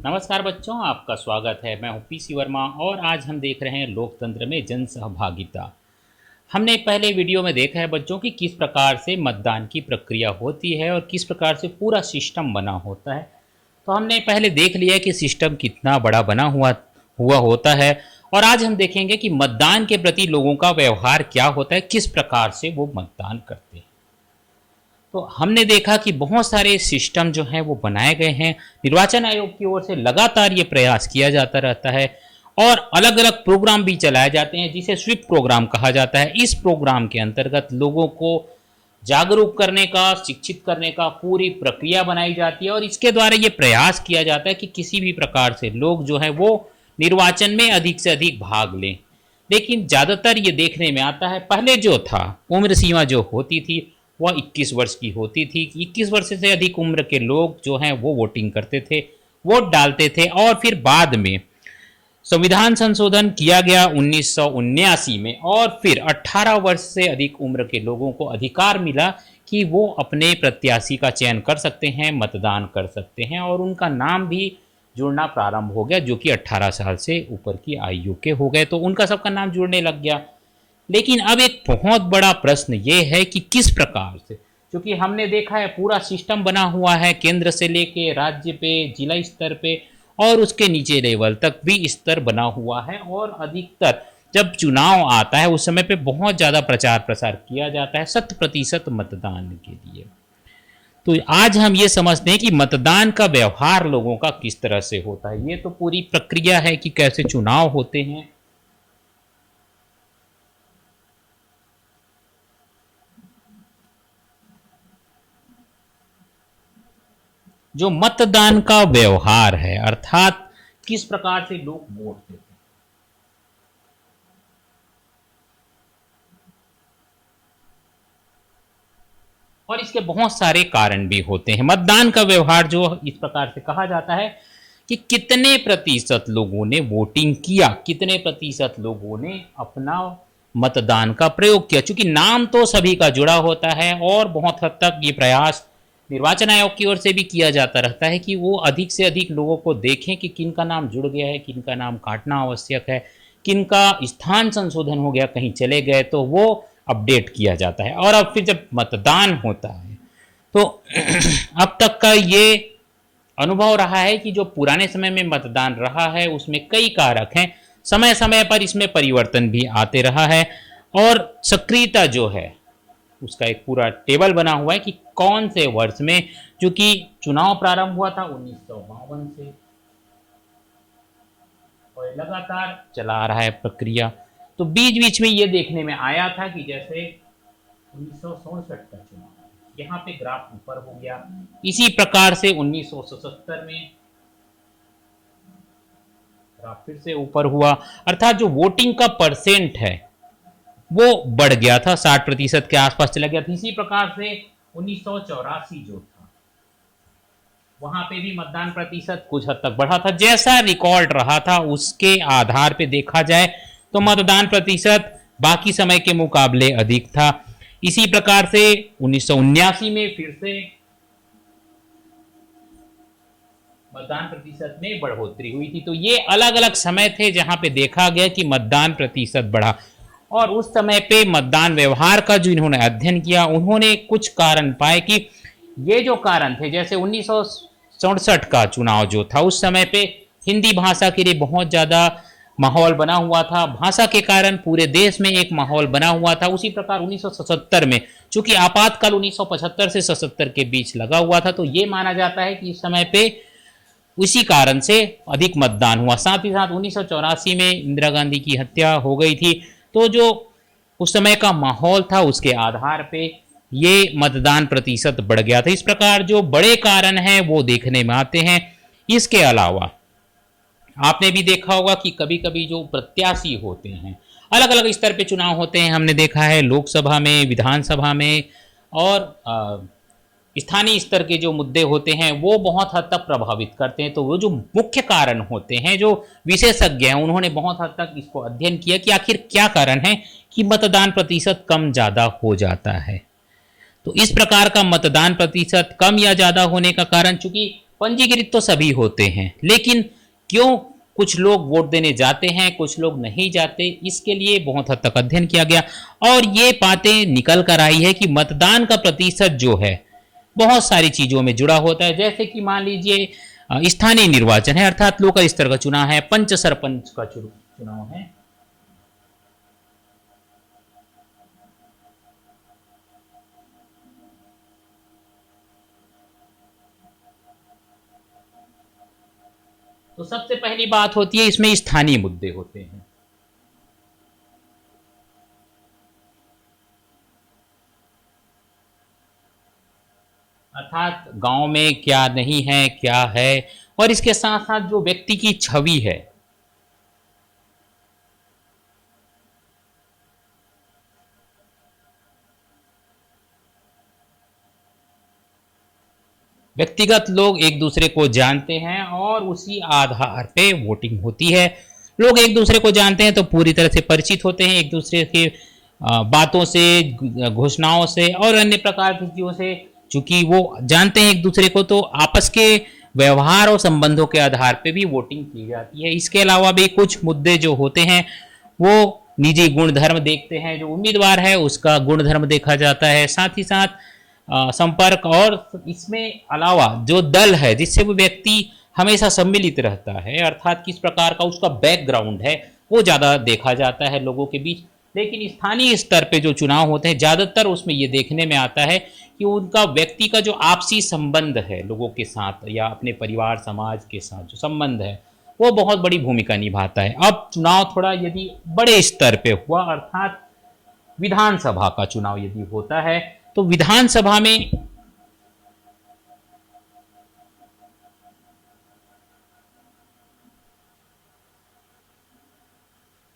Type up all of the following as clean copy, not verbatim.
नमस्कार बच्चों, आपका स्वागत है। मैं हूं पीसी वर्मा और आज हम देख रहे हैं लोकतंत्र में जन सहभागिता। हमने पहले वीडियो में देखा है बच्चों कि किस प्रकार से मतदान की प्रक्रिया होती है और किस प्रकार से पूरा सिस्टम बना होता है। तो हमने पहले देख लिया कि सिस्टम कितना बड़ा बना हुआ होता है और आज हम देखेंगे कि मतदान के प्रति लोगों का व्यवहार क्या होता है, किस प्रकार से वो मतदान करते हैं। तो हमने देखा कि बहुत सारे सिस्टम जो हैं वो बनाए गए हैं। निर्वाचन आयोग की ओर से लगातार ये प्रयास किया जाता रहता है और अलग अलग प्रोग्राम भी चलाए जाते हैं जिसे स्वीप प्रोग्राम कहा जाता है। इस प्रोग्राम के अंतर्गत लोगों को जागरूक करने का, शिक्षित करने का पूरी प्रक्रिया बनाई जाती है और इसके द्वारा ये प्रयास किया जाता है कि किसी भी प्रकार से लोग जो है वो निर्वाचन में अधिक से अधिक भाग लें। लेकिन ज़्यादातर ये देखने में आता है, पहले जो था उम्र सीमा जो होती थी वह 21 वर्ष की होती थी। 21 वर्ष से अधिक उम्र के लोग जो हैं वो वोटिंग करते थे, वोट डालते थे और फिर बाद में संविधान संशोधन किया गया 1979 में और फिर 18 वर्ष से अधिक उम्र के लोगों को अधिकार मिला कि वो अपने प्रत्याशी का चयन कर सकते हैं, मतदान कर सकते हैं और उनका नाम भी जुड़ना प्रारंभ हो गया, जो कि 18 साल से ऊपर की आयु के हो गए, तो उनका सबका नाम जुड़ने लग गया। लेकिन अब एक बहुत बड़ा प्रश्न ये है कि किस प्रकार से, क्योंकि हमने देखा है पूरा सिस्टम बना हुआ है, केंद्र से लेके राज्य पे, जिला स्तर पे और उसके नीचे लेवल तक भी स्तर बना हुआ है और अधिकतर जब चुनाव आता है उस समय पे बहुत ज़्यादा प्रचार प्रसार किया जाता है 100% मतदान के लिए। तो आज हम ये समझते हैं कि मतदान का व्यवहार लोगों का किस तरह से होता है। ये तो पूरी प्रक्रिया है कि कैसे चुनाव होते हैं। जो मतदान का व्यवहार है, अर्थात किस प्रकार से लोग वोट देते हैं। और इसके बहुत सारे कारण भी होते हैं। मतदान का व्यवहार जो इस प्रकार से कहा जाता है कि कितने प्रतिशत लोगों ने वोटिंग किया, कितने प्रतिशत लोगों ने अपना मतदान का प्रयोग किया। चूंकि नाम तो सभी का जुड़ा होता है और बहुत हद तक ये प्रयास निर्वाचन आयोग की ओर से भी किया जाता रहता है कि वो अधिक से अधिक लोगों को देखें कि किन का नाम जुड़ गया है, किन का नाम काटना आवश्यक है, किन का स्थान संशोधन हो गया, कहीं चले गए तो वो अपडेट किया जाता है। और अब फिर जब मतदान होता है तो अब तक का ये अनुभव रहा है कि जो पुराने समय में मतदान रहा है उसमें कई कारक हैं, समय समय पर इसमें परिवर्तन भी आते रहा है और सक्रियता जो है उसका एक पूरा टेबल बना हुआ है कि कौन से वर्ष में, चूंकि चुनाव प्रारंभ हुआ था 1952 से और लगातार चला आ रहा है प्रक्रिया। तो बीच बीच में ये देखने में आया था कि जैसे 1967 का चुनाव, यहाँ पे ग्राफ ऊपर हो गया। इसी प्रकार से 1977 में ग्राफ फिर से ऊपर हुआ, अर्थात जो वोटिंग का परसेंट है वो बढ़ गया था, 60% के आसपास चला गया था। इसी प्रकार से 1984 जो था वहां पे भी मतदान प्रतिशत कुछ हद तक बढ़ा था। जैसा रिकॉर्ड रहा था उसके आधार पे देखा जाए तो मतदान प्रतिशत बाकी समय के मुकाबले अधिक था। इसी प्रकार से 1979 में फिर से मतदान प्रतिशत में बढ़ोतरी हुई थी। तो ये अलग अलग समय थे जहां पे देखा गया कि मतदान प्रतिशत बढ़ा और उस समय पे मतदान व्यवहार का जो इन्होंने अध्ययन किया उन्होंने कुछ कारण पाए कि ये जो कारण थे, जैसे 1967 का चुनाव जो था उस समय पे हिंदी भाषा के लिए बहुत ज़्यादा माहौल बना हुआ था, भाषा के कारण पूरे देश में एक माहौल बना हुआ था। उसी प्रकार 1977 में चूंकि आपातकाल 1975 से 77 के बीच लगा हुआ था तो ये माना जाता है कि इस समय पे उसी कारण से अधिक मतदान हुआ। साथ ही साथ 1984 में इंदिरा गांधी की हत्या हो गई थी, तो जो उस समय का माहौल था उसके आधार पे ये मतदान प्रतिशत बढ़ गया था। इस प्रकार जो बड़े कारण हैं वो देखने में आते हैं। इसके अलावा आपने भी देखा होगा कि कभी कभी जो प्रत्याशी होते हैं, अलग अलग स्तर पे चुनाव होते हैं, हमने देखा है लोकसभा में, विधानसभा में और स्थानीय स्तर के जो मुद्दे होते हैं वो बहुत हद तक प्रभावित करते हैं। तो वो जो मुख्य कारण होते हैं, जो विशेषज्ञ हैं, उन्होंने बहुत हद तक इसको अध्ययन किया कि आखिर क्या कारण है कि मतदान प्रतिशत कम ज़्यादा हो जाता है। तो इस प्रकार का मतदान प्रतिशत कम या ज़्यादा होने का कारण, चूंकि पंजीकृत तो सभी होते हैं, लेकिन क्यों कुछ लोग वोट देने जाते हैं, कुछ लोग नहीं जाते, इसके लिए बहुत हद तक अध्ययन किया गया और ये बातें निकल कर आई है कि मतदान का प्रतिशत जो है बहुत सारी चीज़ों में जुड़ा होता है। जैसे कि मान लीजिए स्थानीय निर्वाचन है, अर्थात लोकल स्तर का चुनाव है, पंच सरपंच का चुनाव है, तो सबसे पहली बात होती है इसमें स्थानीय मुद्दे होते हैं। अर्थात गांव में क्या नहीं है, क्या है, और इसके साथ साथ जो व्यक्ति की छवि है, व्यक्तिगत लोग एक दूसरे को जानते हैं और उसी आधार पे वोटिंग होती है। लोग एक दूसरे को जानते हैं तो पूरी तरह से परिचित होते हैं एक दूसरे के बातों से, घोषणाओं से और अन्य प्रकार की चीज़ों से। चूंकि वो जानते हैं एक दूसरे को, तो आपस के व्यवहार और संबंधों के आधार पे भी वोटिंग की जाती है। इसके अलावा भी कुछ मुद्दे जो होते हैं वो निजी गुण धर्म देखते हैं, जो उम्मीदवार है उसका गुण धर्म देखा जाता है, साथ ही साथ संपर्क, और इसमें अलावा जो दल है जिससे वो व्यक्ति हमेशा सम्मिलित रहता है, अर्थात किस प्रकार का उसका बैकग्राउंड है, वो ज़्यादा देखा जाता है लोगों के बीच। लेकिन स्थानीय स्तर पे जो चुनाव होते हैं ज़्यादातर उसमें ये देखने में आता है कि उनका व्यक्ति का जो आपसी संबंध है लोगों के साथ या अपने परिवार समाज के साथ जो संबंध है वो बहुत बड़ी भूमिका निभाता है। अब चुनाव थोड़ा यदि बड़े स्तर पे हुआ, अर्थात विधानसभा का चुनाव यदि होता है, तो विधानसभा में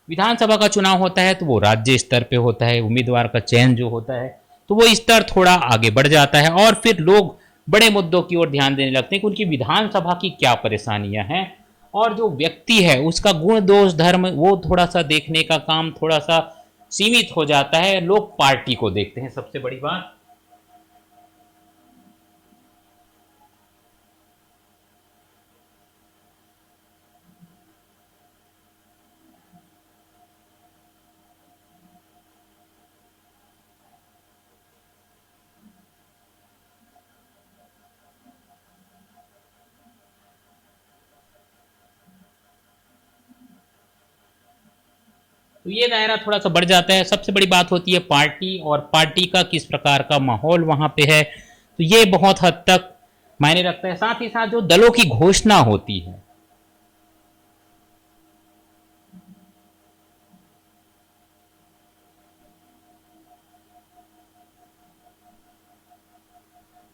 विधानसभा का चुनाव होता है तो वो राज्य स्तर पे होता है। उम्मीदवार का चयन जो होता है तो वो स्तर थोड़ा आगे बढ़ जाता है और फिर लोग बड़े मुद्दों की ओर ध्यान देने लगते हैं कि उनकी विधानसभा की क्या परेशानियां हैं, और जो व्यक्ति है उसका गुण दोष धर्म वो थोड़ा सा देखने का काम थोड़ा सा सीमित हो जाता है। लोग पार्टी को देखते हैं, सबसे बड़ी बात। तो ये दायरा थोड़ा सा बढ़ जाता है। सबसे बड़ी बात होती है पार्टी, और पार्टी का किस प्रकार का माहौल वहां पे है, तो ये बहुत हद तक मायने रखता है। साथ ही साथ जो दलों की घोषणा होती है,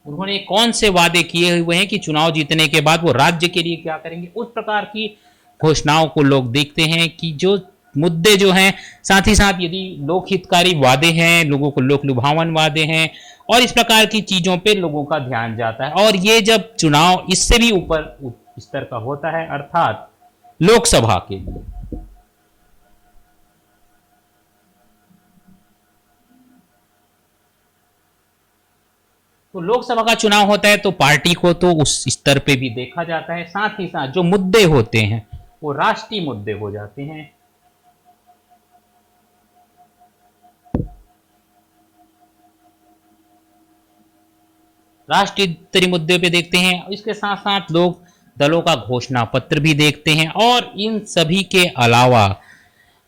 उन्होंने कौन से वादे किए हुए हैं कि चुनाव जीतने के बाद वो राज्य के लिए क्या करेंगे, उस प्रकार की घोषणाओं को लोग देखते हैं कि जो मुद्दे जो हैं, साथ ही साथ यदि लोक हितकारी वादे हैं, लोगों को लोक लुभावन वादे हैं, और इस प्रकार की चीजों पे लोगों का ध्यान जाता है। और ये जब चुनाव इससे भी ऊपर स्तर का होता है, अर्थात लोकसभा के लिए, तो लोकसभा का चुनाव होता है तो पार्टी को तो उस स्तर पे भी देखा जाता है। साथ ही साथ जो मुद्दे होते हैं वो राष्ट्रीय मुद्दे हो जाते हैं। राष्ट्रीय स्तरीय मुद्दे पे देखते हैं, इसके साथ साथ लोग दलों का घोषणा पत्र भी देखते हैं, और इन सभी के अलावा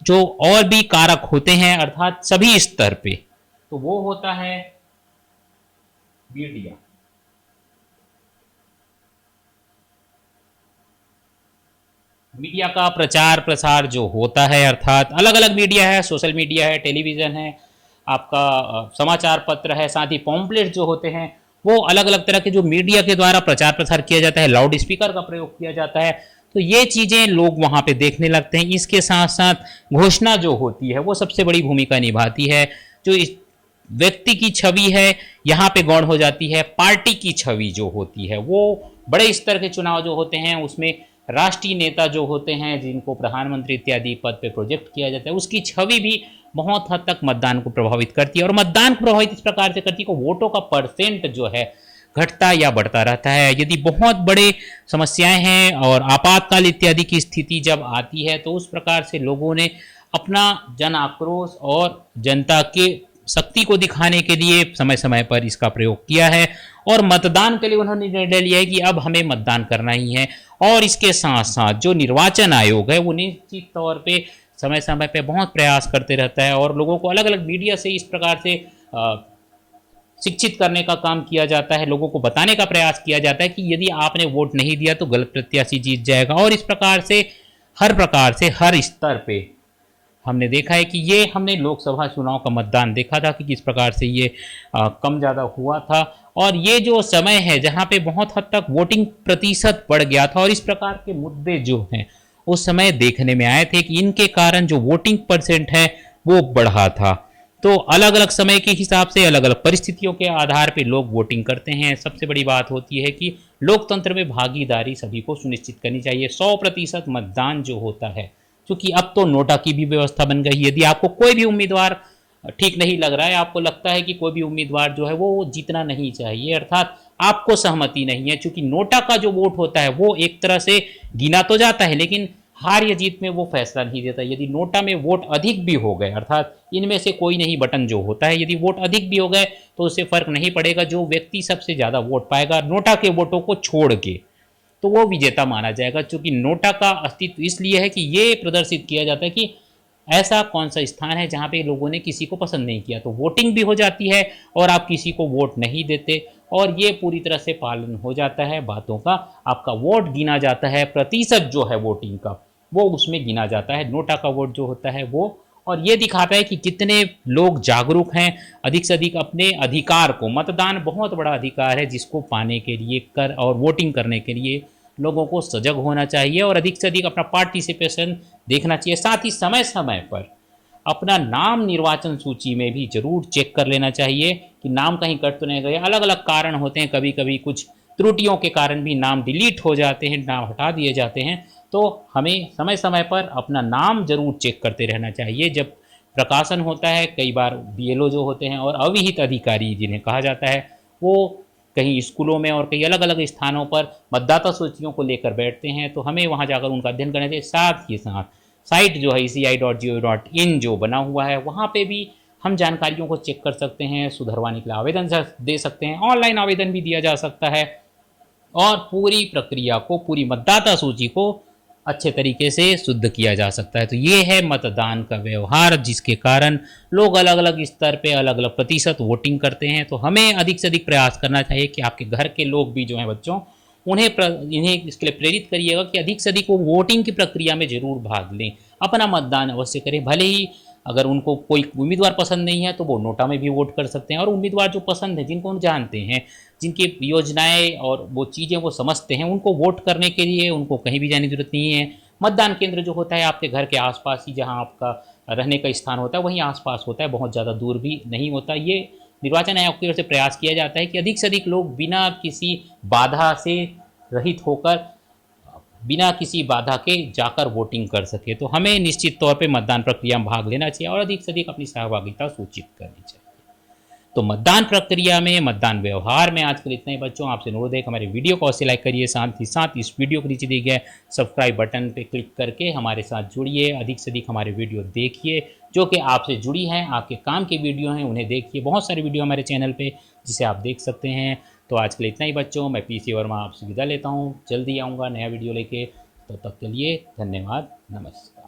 जो और भी कारक होते हैं, अर्थात सभी स्तर पे, तो वो होता है मीडिया। मीडिया का प्रचार प्रसार जो होता है, अर्थात अलग अलग मीडिया है, सोशल मीडिया है, टेलीविज़न है, आपका समाचार पत्र है, साथ ही पॉम्पलेट जो होते हैं वो अलग अलग तरह के जो मीडिया के द्वारा प्रचार प्रसार किया जाता है, लाउड स्पीकर का प्रयोग किया जाता है, तो ये चीज़ें लोग वहाँ पे देखने लगते हैं। इसके साथ साथ घोषणा जो होती है वो सबसे बड़ी भूमिका निभाती है। जो इस व्यक्ति की छवि है यहाँ पे गौण हो जाती है। पार्टी की छवि जो होती है वो बड़े स्तर के चुनाव जो होते हैं उसमें राष्ट्रीय नेता जो होते हैं जिनको प्रधानमंत्री इत्यादि पद पे प्रोजेक्ट किया जाता है, उसकी छवि भी बहुत हद तक मतदान को प्रभावित करती है। और मतदान को प्रभावित इस प्रकार से करती है कि वोटों का परसेंट जो है घटता या बढ़ता रहता है। यदि बहुत बड़े समस्याएं हैं और आपातकाल इत्यादि की स्थिति जब आती है तो उस प्रकार से लोगों ने अपना जन आक्रोश और जनता के शक्ति को दिखाने के लिए समय समय पर इसका प्रयोग किया है और मतदान के लिए उन्होंने निर्णय लिया है कि अब हमें मतदान करना ही है। और इसके साथ साथ जो निर्वाचन आयोग है वो निश्चित तौर पे समय समय पे बहुत प्रयास करते रहता है और लोगों को अलग अलग मीडिया से इस प्रकार से शिक्षित करने का काम किया जाता है, लोगों को बताने का प्रयास किया जाता है कि यदि आपने वोट नहीं दिया तो गलत प्रत्याशी जीत जाएगा। और इस प्रकार से हर स्तर पे हमने देखा है कि ये हमने लोकसभा चुनाव का मतदान देखा था कि किस प्रकार से ये कम ज़्यादा हुआ था। और ये जो समय है जहाँ पे बहुत हद तक वोटिंग प्रतिशत बढ़ गया था और इस प्रकार के मुद्दे जो हैं उस समय देखने में आए थे कि इनके कारण जो वोटिंग परसेंट है वो बढ़ा था। तो अलग अलग समय के हिसाब से अलग अलग परिस्थितियों के आधार पर लोग वोटिंग करते हैं। सबसे बड़ी बात होती है कि लोकतंत्र में भागीदारी सभी को सुनिश्चित करनी चाहिए। 100% मतदान जो होता है, क्योंकि अब तो नोटा की भी व्यवस्था बन गई है। यदि आपको कोई भी उम्मीदवार ठीक नहीं लग रहा है, आपको लगता है कि कोई भी उम्मीदवार जो है वो जीतना नहीं चाहिए, अर्थात आपको सहमति नहीं है, क्योंकि नोटा का जो वोट होता है वो एक तरह से गिना तो जाता है लेकिन हार या जीत में वो फैसला नहीं देता। यदि नोटा में वोट अधिक भी हो गए, अर्थात इनमें से कोई नहीं बटन जो होता है, यदि वोट अधिक भी हो गए तो उससे फर्क नहीं पड़ेगा। जो व्यक्ति सबसे ज़्यादा वोट पाएगा नोटा के वोटों को छोड़ के, तो वो विजेता माना जाएगा। क्योंकि नोटा का अस्तित्व इसलिए है कि ये प्रदर्शित किया जाता है कि ऐसा कौन सा स्थान है जहाँ पे लोगों ने किसी को पसंद नहीं किया, तो वोटिंग भी हो जाती है और आप किसी को वोट नहीं देते और ये पूरी तरह से पालन हो जाता है बातों का। आपका वोट गिना जाता है, प्रतिशत जो है वोटिंग का वो उसमें गिना जाता है। नोटा का वोट जो होता है वो, और ये दिखाता है कि कितने लोग जागरूक हैं अधिक से अधिक अपने अधिकार को। मतदान बहुत बड़ा अधिकार है जिसको पाने के लिए कर और वोटिंग करने के लिए लोगों को सजग होना चाहिए और अधिक से अधिक अपना पार्टिसिपेशन देखना चाहिए। साथ ही समय समय पर अपना नाम निर्वाचन सूची में भी जरूर चेक कर लेना चाहिए कि नाम कहीं कट तो नहीं गए। अलग अलग कारण होते हैं, कभी कभी कुछ त्रुटियों के कारण भी नाम डिलीट हो जाते हैं, नाम हटा दिए जाते हैं। तो हमें समय समय पर अपना नाम जरूर चेक करते रहना चाहिए। जब प्रकाशन होता है, कई बार बीएलओ जो होते हैं और अविहित अधिकारी जिन्हें कहा जाता है, वो कहीं स्कूलों में और कई अलग अलग स्थानों पर मतदाता सूचियों को लेकर बैठते हैं, तो हमें वहाँ जाकर उनका अध्ययन करना चाहिए। साथ ही साथ साइट जो है eci.gov.in जो बना हुआ है, वहाँ पे भी हम जानकारियों को चेक कर सकते हैं, सुधरवाने के लिए आवेदन दे सकते हैं, ऑनलाइन आवेदन भी दिया जा सकता है और पूरी प्रक्रिया को, पूरी मतदाता सूची को अच्छे तरीके से शुद्ध किया जा सकता है। तो ये है मतदान का व्यवहार, जिसके कारण लोग अलग अलग स्तर पे अलग अलग प्रतिशत वोटिंग करते हैं। तो हमें अधिक से अधिक प्रयास करना चाहिए कि आपके घर के लोग भी जो हैं बच्चों, इन्हें इसके लिए प्रेरित करिएगा कि अधिक से अधिक वो वोटिंग की प्रक्रिया में जरूर भाग लें, अपना मतदान अवश्य करें। भले ही अगर उनको कोई उम्मीदवार पसंद नहीं है तो वो नोटा में भी वोट कर सकते हैं, और उम्मीदवार जो पसंद है, जिनको हम जानते हैं, जिनकी योजनाएं और वो चीज़ें वो समझते हैं, उनको वोट करने के लिए उनको कहीं भी जाने की जरूरत नहीं है। मतदान केंद्र जो होता है आपके घर के आसपास ही, जहां आपका रहने का स्थान होता है वहीं आसपास होता है, बहुत ज़्यादा दूर भी नहीं होता। ये निर्वाचन आयोग की ओर से प्रयास किया जाता है कि अधिक से अधिक लोग बिना किसी बाधा से रहित होकर, बिना किसी बाधा के जाकर वोटिंग कर सके। तो हमें निश्चित तौर पे मतदान प्रक्रिया में भाग लेना चाहिए और अधिक से अधिक अपनी सहभागिता सूचित करनी चाहिए। तो मतदान प्रक्रिया में, मतदान व्यवहार में आज के लिए इतना ही बच्चों। आपसे अनुरोध है कि हमारे वीडियो को अवश्य लाइक करिए, साथ ही साथ इस वीडियो के नीचे दिए गए सब्सक्राइब बटन पे क्लिक करके हमारे साथ जुड़िए, अधिक से अधिक हमारे वीडियो देखिए जो कि आपसे जुड़ी हैं, आपके काम की वीडियो हैं, उन्हें देखिए। बहुत सारी वीडियो हमारे चैनल पे जिसे आप देख सकते हैं। तो आज के लिए इतना ही बच्चों, मैं पीसी वर्मा आपसे विदा लेता हूँ। जल्दी आऊँगा नया वीडियो लेके, तो तब तक के लिए धन्यवाद, नमस्कार।